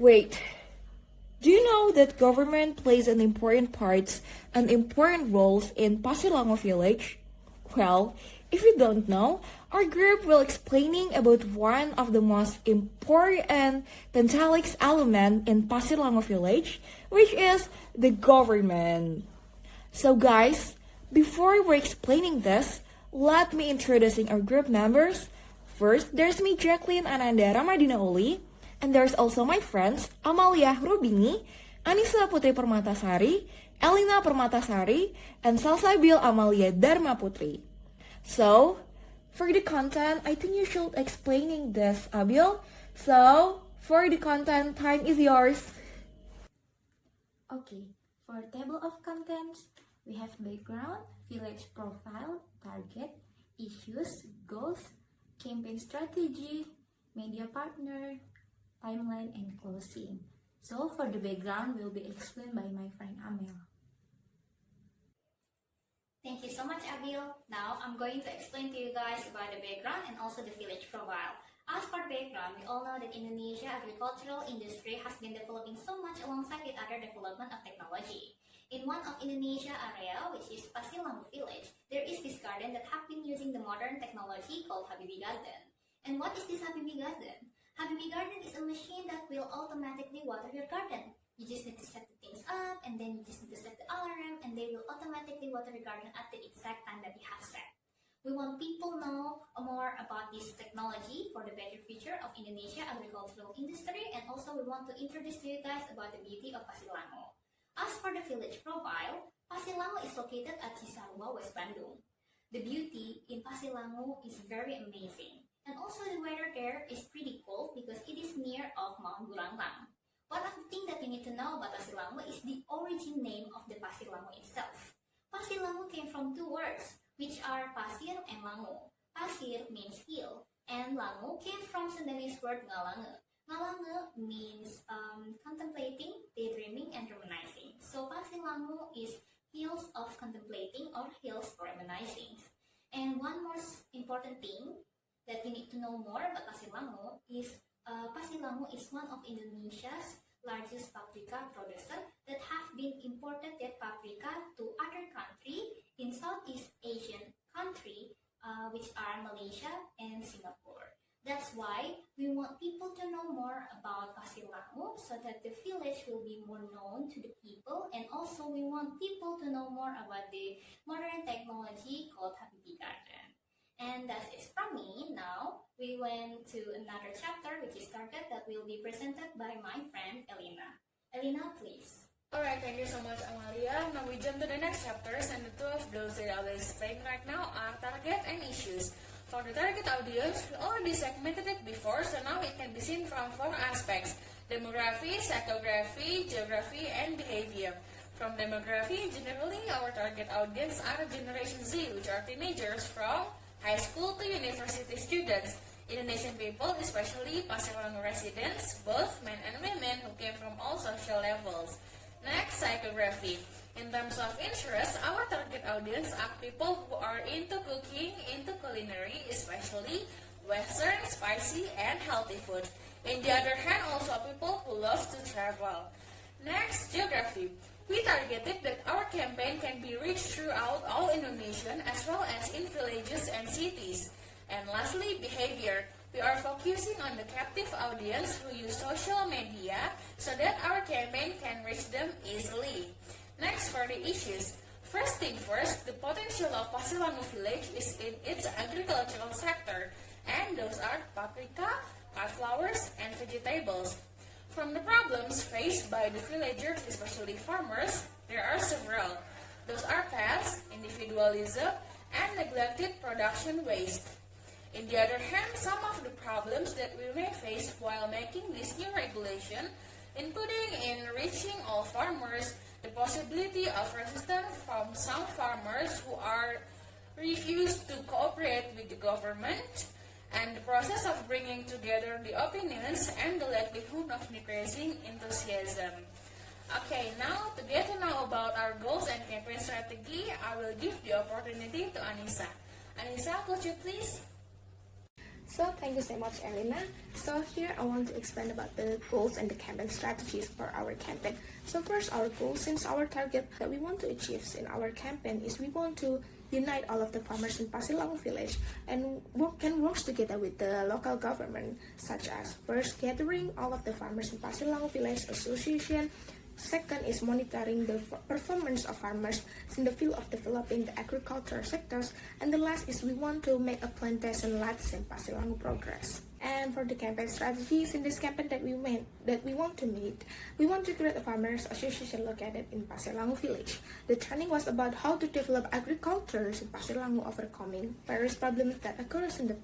Wait, do you know that government plays an important parts and important roles in Pasirlangu village? Well, if you don't know, our group will explaining about one of the most important Pentahelix element in Pasirlangu village, which is the government. So guys, before we're explaining this, let me introducing our group members. First, there's me, Jacklyn, Ananda, Ramadhina, and there's also my friends, Amaliyah Rubini, Annisa Putri Permatasari, Elina Permatasari, and Salsabil Amalia Dharma Putri. So, for the content, I think you should explaining this, Abil. So, for the content, time is yours. Okay, for table of contents, we have background, village profile, target, issues, goals, campaign strategy, media partner, timeline, and closing. So for the background will be explained by my friend Amel. Thank you so much, Abil. Now I'm going to explain to you guys about the background and also the village profile. As for background, we all know that Indonesia agricultural industry has been developing so much alongside with other development of technology. In one of Indonesia area, which is Pasirlangu village, there is this garden that have been using the modern technology called Habibi Garden. And what is this Habibi Garden? Habibi Garden is a machine that will automatically water your garden. You just need to set the things up, and then you just need to set the alarm, and they will automatically water your garden at the exact time that you have set. We want people know more about this technology for the better future of Indonesia agricultural industry, and also we want to introduce to you guys about the beauty of Pasirlangu. As for the village profile, Pasirlangu is located at Cisarua, West Bandung. The beauty in Pasirlangu is very amazing. And also the weather there is pretty cold because it is near of Mount Guranglang. One of the things that you need to know about Pasirlangu is the origin name of the Pasirlangu itself. Pasirlangu came from two words, which are pasir and langu. Pasir means hill, and langu came from Sundanese word ngalange. Ngalange means contemplating, daydreaming, and reminiscing. So Pasirlangu is hills of contemplating or hills for reminiscing. And one more important thing that we need to know more about Pasirlangu is one of Indonesia's largest paprika producer that have been imported their paprika to other country in Southeast Asian country, which are Malaysia and Singapore. That's why we want people to know more about Pasirlangu so that the village will be more known to the people, and also we want people to know more about the modern technology called Habibi Garden. And that's it from me. Now we went to another chapter which is started that will be presented by my friend Elina. Elina, please. Alright, thank you so much, Amalia. Now we jump to the next chapters, and the two of those that I will explain right now are target and issues. For the target audience, we already segmented it before, so now it can be seen from four aspects: demography, psychography, geography, and behavior. From demography, generally our target audience are Generation Z, which are teenagers from high school to university students, Indonesian people, especially Pasirlangu residents, both men and women who came from all social levels. Next, psychography. In terms of interest, our target audience are people who are into cooking, into culinary, especially Western, spicy, and healthy food. On the other hand, also people who love to travel. Next, geography. We targeted that our campaign can be reached throughout all Indonesia as well as in villages and cities. And lastly, behavior. We are focusing on the captive audience who use social media so that our campaign can reach them easily. Next, for the issues. First thing first, the potential of Pasirlangu village is in its agricultural sector, and those are paprika, cauliflowers, and vegetables. From the problems faced by the villagers, especially farmers, there are several. Those are pests, individualism, and neglected production waste. On the other hand, some of the problems that we may face while making this new regulation, including in reaching all farmers, the possibility of resistance from some farmers who are refused to cooperate with the government, and the process of bringing together the opinions and the likelihood of decreasing enthusiasm. Okay, now to get to know about our goals and campaign strategy, I will give the opportunity to Annisa. Annisa, could you please? So thank you so much, Elina. So here I want to explain about the goals and the campaign strategies for our campaign. So first, our goal, since our target that we want to achieve in our campaign is we want to unite all of the farmers in Pasirlangu village and work together with the local government, such as first gathering all of the farmers in Pasirlangu village association. Second is monitoring the performance of farmers in the field of developing the agriculture sectors. And the last is we want to make a plantation labs in Pasirlangu progress. And for the campaign strategies in this campaign that we want to meet, we want to create a farmers association located in Pasirlangu village. The training was about how to develop agriculture in Pasirlangu, overcoming various problems that occurs in the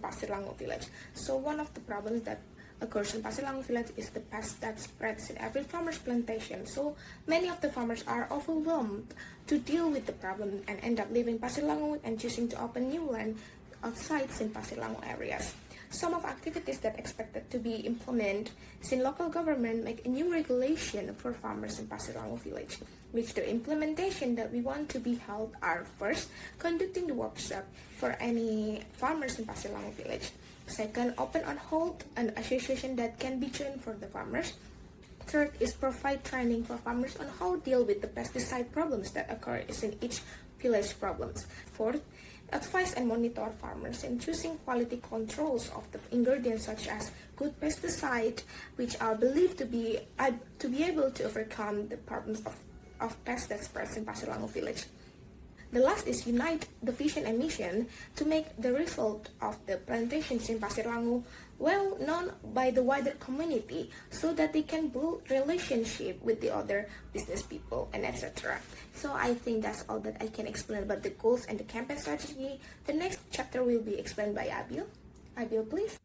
Pasirlangu village. So one of the problems that occurs in Pasirlangu village is the pest that spreads in every farmer's plantation. So many of the farmers are overwhelmed to deal with the problem and end up leaving Pasirlangu and choosing to open new land outside in Pasirlangu areas. Some of activities that expected to be implemented since local government make a new regulation for farmers in Pasirlangu village, which the implementation that we want to be held are first, conducting the workshop for any farmers in Pasirlangu village. Second, open on hold an association that can be joined for the farmers. Third is provide training for farmers on how to deal with the pesticide problems that occur in each village problems. Fourth, advise and monitor farmers in choosing quality controls of the ingredients such as good pesticide, which are believed to be able to overcome the problems of pests that spreads in Pasirlangu village. The last is unite the vision and mission to make the result of the plantations in Pasirlangu well known by the wider community so that they can build relationship with the other business people and etc. So I think that's all that I can explain about the goals and the campaign strategy. The next chapter will be explained by Abil. Abil, please.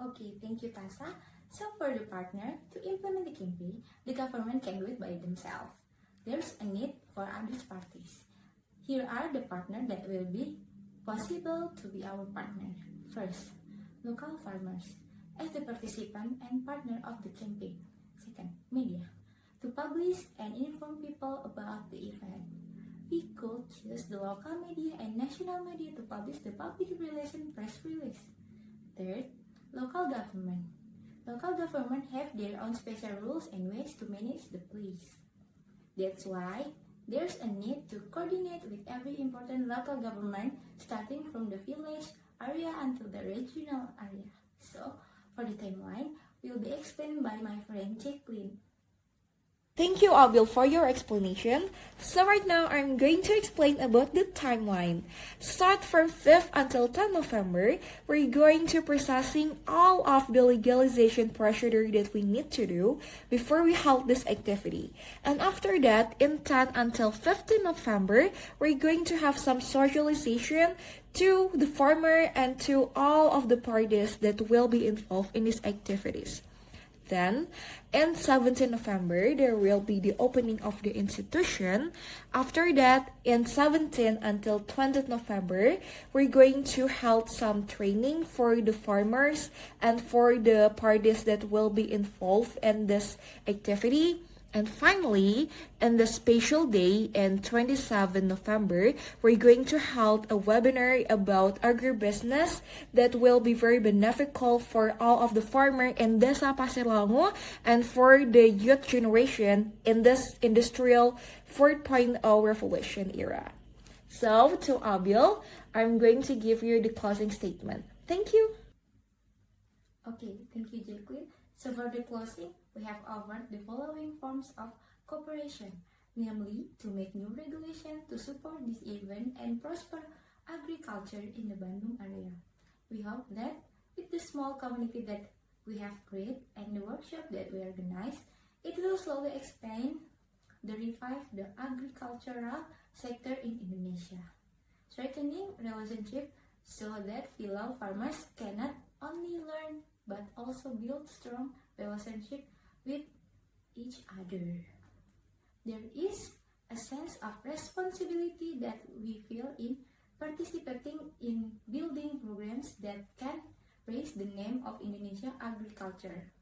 Okay, thank you, Tasa. So for the partner, to implement the campaign, the government can do it by themselves. There's a need for other parties. Here are the partners that will be possible to be our partner. First, local farmers as the participant and partner of the campaign. Second, media to publish and inform people about the event. We could choose the local media and national media to publish the public relations press release. Third, local government. Local government have their own special rules and ways to manage the place. That's why there's a need to coordinate with every important local government, starting from the village area until the regional area. So, for the timeline, will be explained by my friend Jacklyn. Thank you, Abil, for your explanation. So right now, I'm going to explain about the timeline. Start from 5th until 10 November, we're going to processing all of the legalization procedure that we need to do before we hold this activity. And after that, in 10 until 15 November, we're going to have some socialization to the farmer and to all of the parties that will be involved in these activities. Then, in 17 November, there will be the opening of the institution. After that, in 17 until 20 November, we're going to hold some training for the farmers and for the parties that will be involved in this activity. And finally, on the special day in 27 November, we're going to hold a webinar about agribusiness that will be very beneficial for all of the farmers in Desa Pasirlangu and for the youth generation in this industrial 4.0 revolution era. So, to Abil, I'm going to give you the closing statement. Thank you. Okay, thank you, Jacklyn. So for the closing, we have offered the following forms of cooperation, namely to make new regulation to support this event and prosper agriculture in the Bandung area. We hope that with the small community that we have created and the workshop that we organize, it will slowly expand the revive the agricultural sector in Indonesia, strengthening relationship so that fellow farmers cannot only learn but also build strong relationship with each other. There is a sense of responsibility that we feel in participating in building programs that can raise the name of Indonesia agriculture.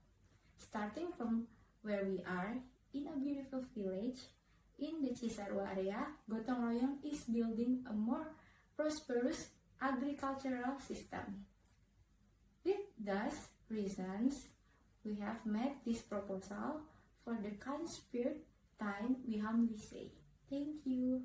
Starting from where we are, in a beautiful village, in the Cisarua area, Gotong Royong is building a more prosperous agricultural system. With thus reasons, we have made this proposal for the kind spirit time we humbly say. Thank you.